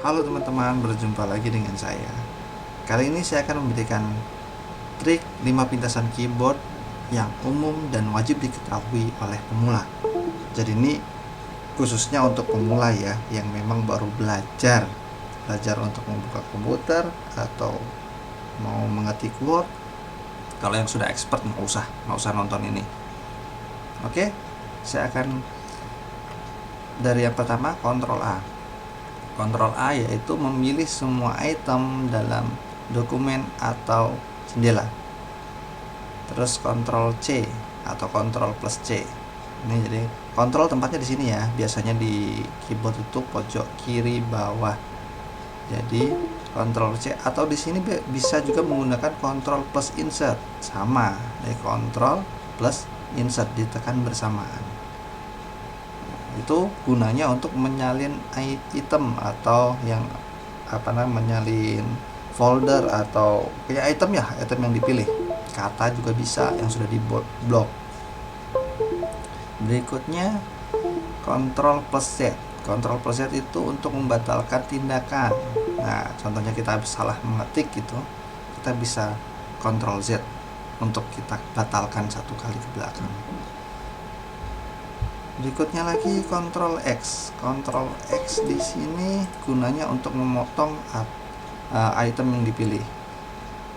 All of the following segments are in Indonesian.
Halo teman-teman, berjumpa lagi dengan saya. Kali ini saya akan memberikan trik 5 pintasan keyboard yang umum dan wajib diketahui oleh pemula. Jadi ini khususnya untuk pemula ya, yang memang baru belajar untuk membuka komputer atau mau mengetik Word. Kalau yang sudah expert nggak usah nonton ini. Oke, saya akan dari yang pertama, Ctrl A. Ctrl A yaitu memilih semua item dalam dokumen atau jendela. Terus Ctrl C atau Ctrl plus C. Ini jadi kontrol tempatnya di sini ya. Biasanya di keyboard itu pojok kiri bawah. Jadi Ctrl C atau di sini bisa juga menggunakan Ctrl plus insert. Sama, dari Ctrl plus insert ditekan bersamaan. Itu gunanya untuk menyalin item atau yang menyalin folder atau kayak item yang dipilih. Kata juga bisa yang sudah di blok. Berikutnya Ctrl plus Z. Ctrl plus Z itu untuk membatalkan tindakan. Nah, contohnya kita salah mengetik gitu, kita bisa Ctrl Z untuk kita batalkan satu kali ke belakang. Berikutnya lagi Ctrl X. Ctrl X di sini gunanya untuk memotong item yang dipilih.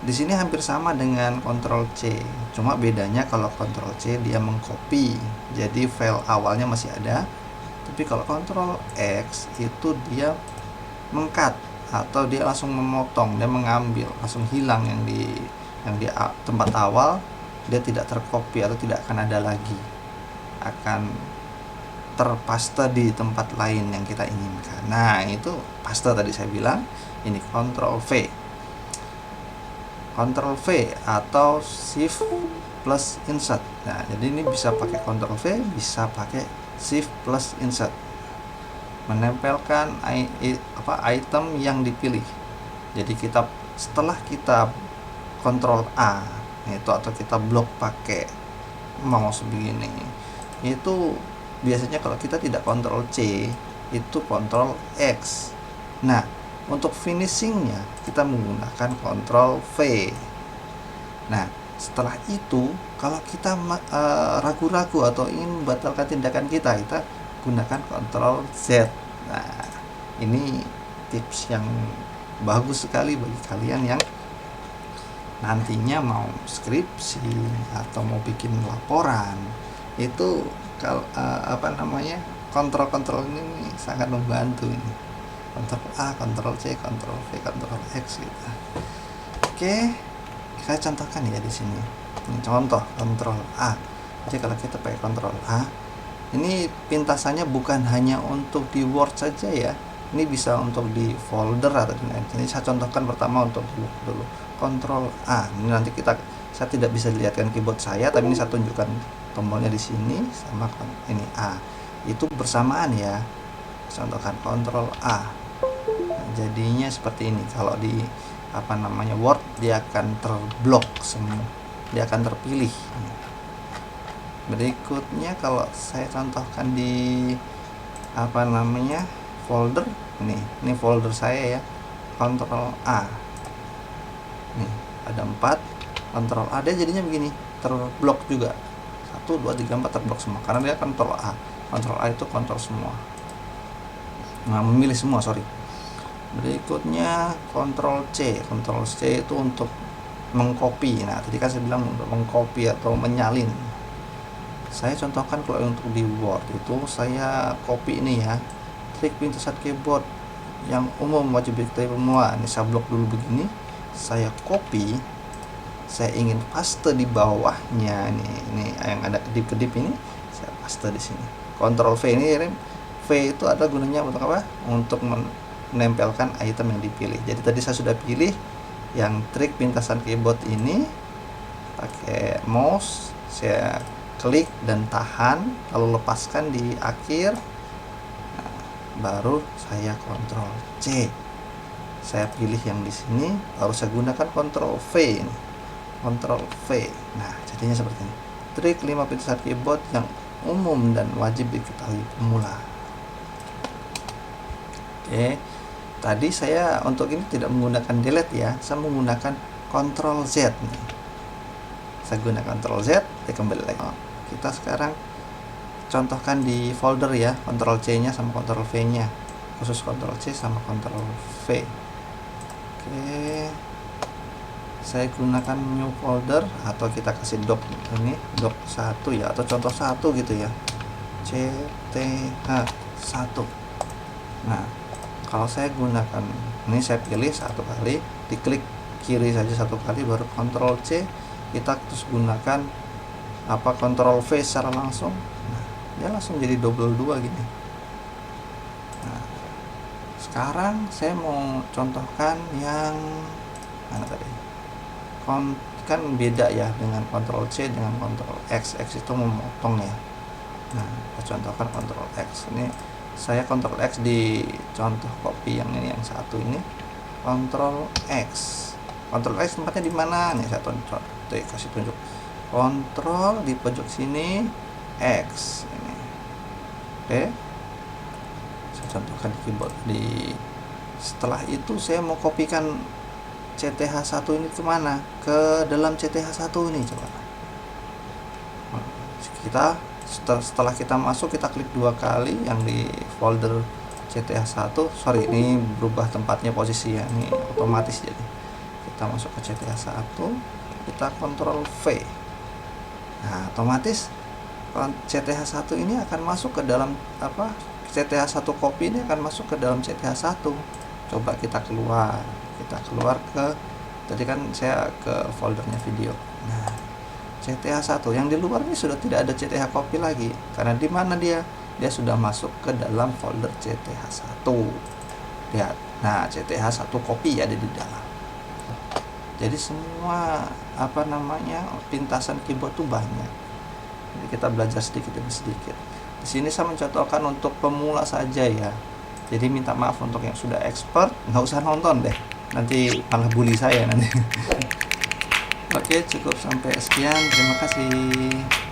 Di sini hampir sama dengan Ctrl C. Cuma bedanya kalau Ctrl C dia mengcopy. Jadi file awalnya masih ada. Tapi kalau Ctrl X itu dia meng-cut atau dia langsung memotong, dia mengambil, langsung hilang yang di tempat awal, dia tidak tercopy atau tidak akan ada lagi. Akan terpaste di tempat lain yang kita inginkan. Nah, itu paste tadi saya bilang. Ini Ctrl V. Ctrl V atau Shift plus Insert. Nah, jadi ini bisa pakai Ctrl V, bisa pakai Shift plus Insert. Menempelkan item yang dipilih. Jadi setelah kita Ctrl A itu atau kita blok pakai mouse begini, itu biasanya kalau kita tidak Ctrl C itu Ctrl X. Nah, untuk finishingnya kita menggunakan Ctrl V. Nah, setelah itu kalau kita ragu-ragu atau ingin membatalkan tindakan kita gunakan Ctrl Z. Nah, ini tips yang bagus sekali bagi kalian yang nantinya mau skripsi atau mau bikin laporan. Itu kontrol ini sangat membantu ini. Ctrl A, Ctrl C, Ctrl V, Ctrl X gitu. Oke, saya contohkan ya di sini. Ini contoh Ctrl A. Jadi kalau kita pakai Ctrl A, ini pintasannya bukan hanya untuk di Word saja ya. Ini bisa untuk di folder atau di lain. Jadi saya contohkan pertama untuk dulu. Ctrl A. Ini nanti saya tidak bisa dilihatkan keyboard saya, tapi ini saya tunjukkan tombolnya di sini sama ini A. Itu bersamaan ya. Contohkan Ctrl A. Nah, jadinya seperti ini. Kalau di Word dia akan terblok semua. Dia akan terpilih. Berikutnya kalau saya contohkan di folder ini folder saya ya. Ctrl A. Nih, ada 4. Ctrl A dia jadinya begini, terblok juga. 1 2 3 4 terblok semua karena dia Ctrl A. Ctrl A itu kontrol semua. Nah, memilih semua, sorry. Berikutnya Ctrl C. Ctrl C itu untuk mengcopy. Nah, tadi kan saya bilang untuk mengcopy atau menyalin. Saya contohkan kalau untuk di Word itu saya copy ini ya. Trik pintasan keyboard yang umum wajib diketahui pemula. Ini saya blok dulu begini. Saya copy. Saya ingin paste di bawahnya ini yang ada kedip-kedip ini, saya paste di sini. Ctrl V ini V itu ada gunanya untuk apa? Untuk menempelkan item yang dipilih. Jadi tadi saya sudah pilih yang trik pintasan keyboard ini pakai mouse, saya klik dan tahan lalu lepaskan di akhir. Nah, baru saya Ctrl C. Saya pilih yang di sini, baru saya gunakan Ctrl V ini. Ctrl V. Nah, jadinya seperti ini. Trik 5 pintasan keyboard yang umum dan wajib diketahui pemula. Oke. tadi saya untuk ini tidak menggunakan delete ya, saya menggunakan Ctrl Z nih. Saya gunakan Ctrl Z, kita kembali lagi. Kita sekarang contohkan di folder ya, Ctrl C nya sama Ctrl V nya, khusus Ctrl C sama Ctrl V. Oke, saya gunakan new folder atau kita kasih doc ini, doc 1 ya, atau contoh 1 gitu ya, CTH1. Nah, kalau saya gunakan ini, saya pilih satu kali, diklik kiri saja satu kali, baru Ctrl C, kita terus gunakan apa Ctrl V secara langsung. Nah, dia langsung jadi double 2 gini. Nah, sekarang saya mau contohkan yang mana tadi, kan beda ya dengan Ctrl C dengan Ctrl X. X itu memotong ya. Nah, kita contohkan Ctrl X. Ini saya Ctrl X di contoh copy yang ini, yang satu ini Ctrl X. Ctrl X tempatnya di mana nih, saya kasih tunjuk. Ctrl di pojok sini, X ini. Oke, saya contohkan di keyboard. Setelah itu saya mau kopikan CTH1 ini kemana? Ke dalam CTH1 ini, coba. Setelah kita masuk, kita klik 2 kali yang di folder CTH1. Sorry, ini berubah tempatnya, posisi ya, ini otomatis. Jadi kita masuk ke CTH1, kita Ctrl V. Nah, otomatis CTH1 ini akan masuk ke dalam apa, CTH1 copy ini akan masuk ke dalam CTH1. Coba kita keluar ke, tadi kan saya ke foldernya video. Nah, CTH1 yang di luar ini sudah tidak ada CTH copy lagi, karena di mana dia sudah masuk ke dalam folder CTH1. Lihat, nah CTH1 copy ada di dalam. Jadi semua apa namanya, pintasan keyboard tuh banyak. Jadi kita belajar sedikit demi sedikit. Di sini saya mencontohkan untuk pemula saja ya. Jadi minta maaf untuk yang sudah expert, nggak usah nonton deh, nanti malah bully saya nanti. Oke, cukup sampai sekian. Terima kasih.